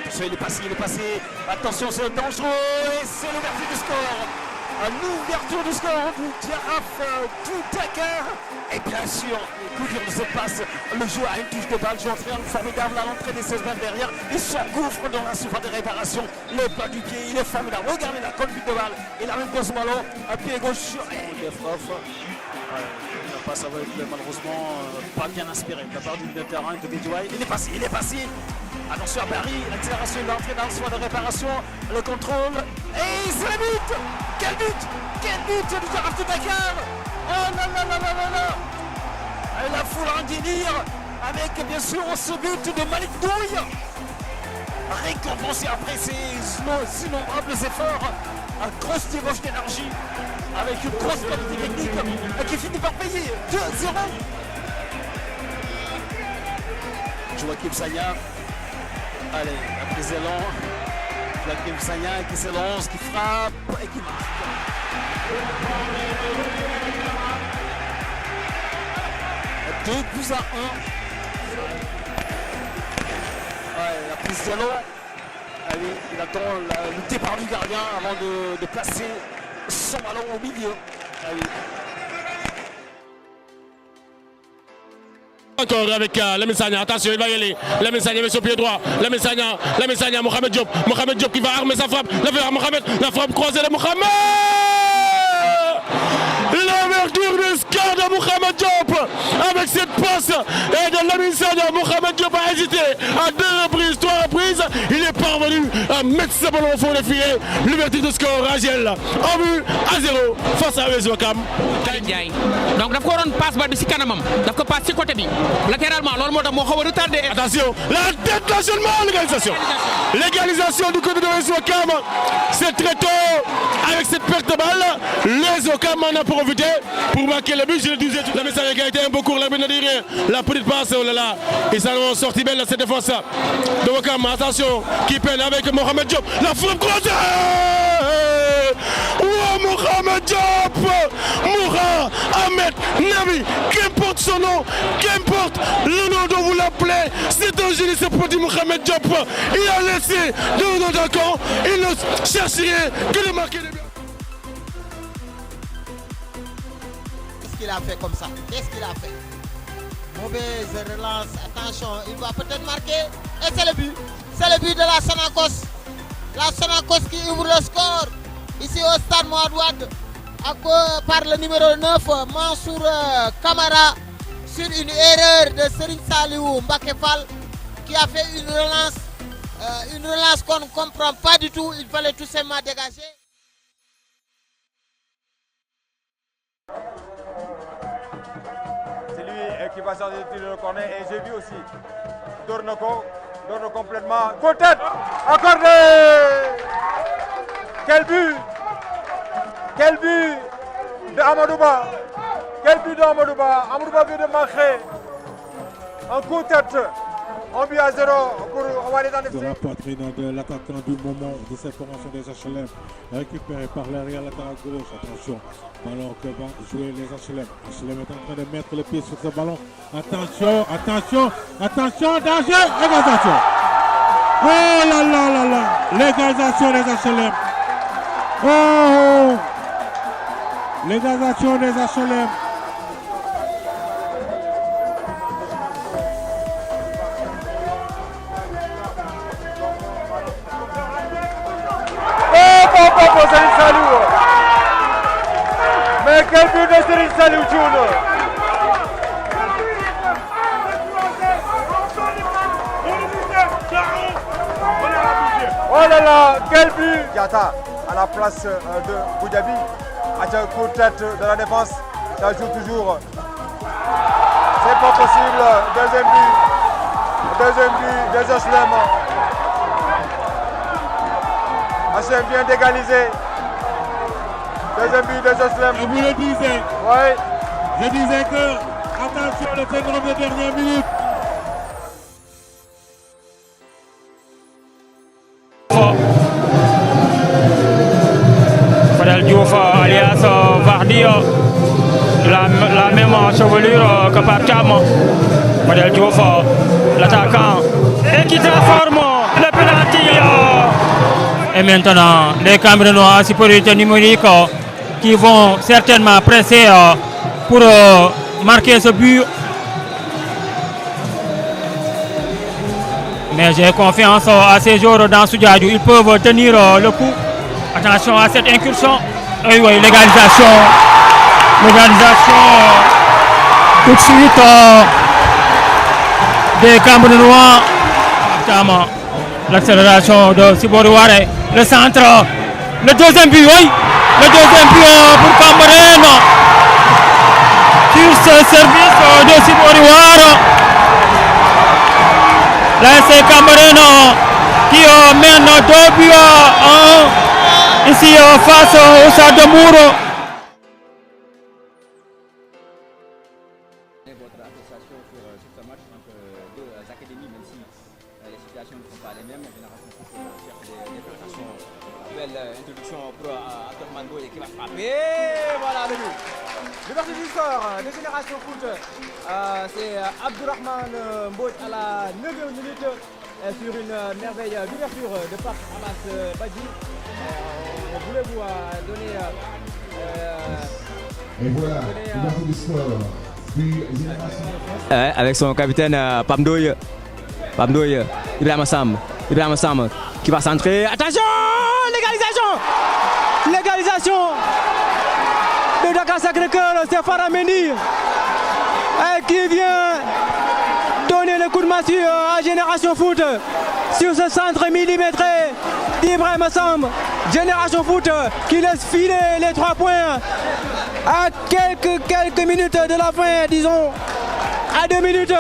Attention, il est passé. Attention, c'est dangereux. Et c'est l'ouverture du score. L'ouverture du score du Giraffe du Dakar. Et bien sûr, les coups durs de cette passe. Le joueur a une touche de balle. Joueur formidable à l'entrée des 16 mètres derrière. Il s'engouffre dans la surface de réparation. Le pas du pied, il est formidable. Regardez la conduite de balle. Il a même pose ballon. Un pied gauche. Et la passe avait malheureusement pas bien inspirée. De la part du milieu de terrain de Bidouaï. Il est passé. Attention à Barry, l'accélération, il va entrer dans le soin de réparation, le contrôle, et c'est le but. Quel but du Giraffe de Dakar. Oh là là là là là là. Et la foule en délire, avec bien sûr ce but de Malik Douille, récompensé après ses innombrables efforts, un grosse débauche d'énergie, avec une grosse qualité technique, qui finit par payer 2-0. Joachim Sagna. Allez, la prise d'élan, Joachim Sagna qui s'élance, qui frappe et qui marque. Deux buts à 1. Ouais, la prise d'élan. Allez, il attend le départ du gardien avant de placer son ballon au milieu. Allez. Encore avec Lamine Sagna, attention, il va y aller. Lamine Sagna met son pied droit. Lamine Sagna, Mohamed Diop qui va armer sa frappe. La frappe croisée de Mohamed. L'ouverture du score de Mohamed Diop avec cette passe et de Lamine Sagna. Mohamed Diop a hésité à 2 reprises, 3 reprises. Il est parvenu à mettre ce ballon au fond des filets. L'ouverture du score, Agel, en but à 0 face à US Ouakam. Donc daf ko waroon passe bal bi si kanamam daf ko passe ci côté bi latéralement loolu moo tax moo xaw a retardé. Attention, la tête nationale, l'égalisation du côté de US Ouakam. C'est très tôt avec cette perte de balle. Les Ouakam en a profité pour marquer le but. Je le disais, la message qui a été un peu court, l'arbitre ne dit rien. La petite passe, oh là là, ils s'en ont sorti belle cette défense de Ouakam. Attention, qui peine avec Mohamed Diop. La frappe croisée. Oh, Mohamed Diop, Moura, Ahmed, Nabi, qu'importe son nom, qu'importe le nom dont vous l'appelez, c'est un génie ce petit Mohamed Diop. Il a laissé de d'attaquant, il ne cherche rien que de marquer des buts. Qu'est-ce qu'il a fait comme ça? Qu'est-ce qu'il a fait? Mauvaise relance, attention, il va peut-être marquer. Et c'est le but. C'est le but de la Sonacos. La Sonacos qui ouvre le score. Ici au stade Mohamed Wade, par le numéro 9, Mansour Kamara, sur une erreur de Serigne Saliou Mbakefal, qui a fait une relance qu'on ne comprend pas du tout. Il fallait tout simplement dégager. C'est lui qui va sortir le corner et j'ai vu aussi Dornoko complètement. Coup de tête, accordé. Quel but! Quel but de Amadouba! Quel but de Amadouba! Amadouba vient de marquer un coup de tête. On but à 0 pour Walid FC. De la poitrine de l'attaquant du moment de cette formation des HLM, récupéré par l'arrière latéral gauche. Attention, ballon que va jouer les HLM. HLM est en train de mettre le pied sur ce ballon. Attention, danger! Égalisation! Oh là là là là! L'égalisation des HLM! Oh! L'égalisation des HLM! Serigne Saliou. Mais quel but de Serigne Saliou Thioune. Oh là là, quel but. Diatta à la place de Boudiaby. À un coup de tête de la défense, ça joue toujours. C'est pas possible. Deuxième but des HLM. HLM vient d'égaliser. Deuxième but de HLM. Et vous le disiez. Oui. Je disais que, attention, le syndrome de dernière minute. Fadel Diouf alias Vardy, la même chevelure que par Cham. Fadel Diouf, l'attaquant, et qui transforme le penalty maintenant les Camerounois en supériorité numérique qui vont certainement presser pour marquer ce but. Mais j'ai confiance à ces joueurs dans Soudiadou. Ils peuvent tenir le coup. Attention à cette incursion. Et oui, l'égalisation. L'égalisation tout de suite des Camerounois. Notamment l'accélération de Sibori Waré. Le centre. Le deuxième but, oui. Le deuxième but pour Cameroun. Sur ce service de Sibori Waré. Là, c'est Cameroun qui mène 2 buts à 1 ici face au Stade de Mouro. Votre appréciation sur ce match entre deux académies, même si les situations ne sont pas les mêmes. Génération Foot cherche des prestations. Belle introduction pour Abdourahmane Boye qui va frapper. Voilà le but. L'ouverture du score de Génération Foot, c'est Abdourahmane Boye à la 9e minute sur une merveille d'ouverture de Pape Amas Badji. On voulait vous donner. Et voilà, l'ouverture du score. Avec son capitaine Pamdoye, Ibrahima Sam qui va centrer. Attention, l'égalisation de Dakar Sacré-Cœur, c'est Farah Mendy qui vient donner le coup de massue à Génération Foot sur ce centre millimétré d'Ibrahima Sam. Génération Foot qui laisse filer les 3 points à quelques minutes de la fin, disons à 2 minutes.